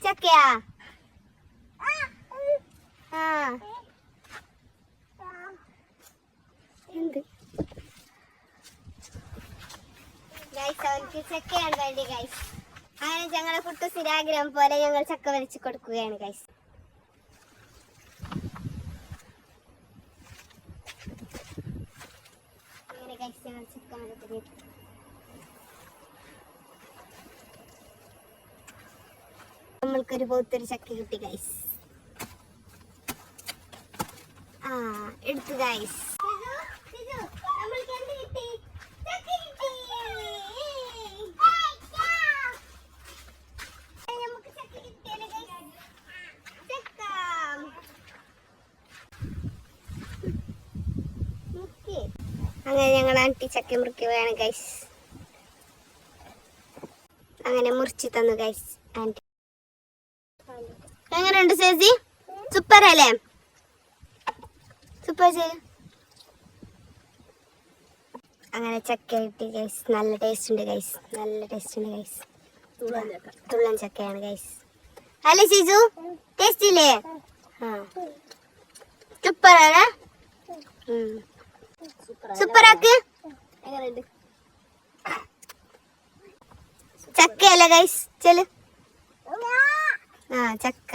ചക്കയാ? ആ എന്ത് ഗൈസ്, അവർക്ക് ചക്കയാണ് വേണ്ടി ഗൈസ്. അങ്ങനെ ഞങ്ങളെ കുട്ടൂസിന്റെ ആഗ്രഹം പോലെ ഞങ്ങൾ ചക്ക വലിച്ചു കൊടുക്കുകയാണ് ഗൈസ്. അങ്ങനെ ഗൈസ് ഞങ്ങൾ ചക്ക മരത്തിന് നമ്മൾക്കൊരു പോത്തൊരു ചക്ക കിട്ടി ഗൈസ്. ആ എടുത്തു ഗൈസ്. അങ്ങനെ ഞങ്ങൾ ആന്റി ചക്ക മുറിക്കുകയാണ് ഗൈസ്. അങ്ങനെ മുറിച്ച് തന്നു ഗൈസ് ആന്റി. എങ്ങനെയുണ്ട് ചേച്ചി? സൂപ്പർ അല്ലേ? സൂപ്പർ ചെയ്യ. അങ്ങനെ ചക്ക കിട്ടി ഗൈസ്. നല്ല ടേസ്റ്റ് ഉണ്ട് ഗൈസ്. നല്ല ടേസ്റ്റ് ഉണ്ട് ഗൈസ്. തുള്ളൻ ചക്കയാണ് ഗൈസ്. അല്ലേ ചേച്ചു? ടേസ്റ്റ് ഇല്ലേ? ആ സൂപ്പർ അല്ലേ? സൂപ്പർ ആക്ക്. ചക്കയല്ലേ ഗൈസ്? ചെല്. ആ ചക്ക.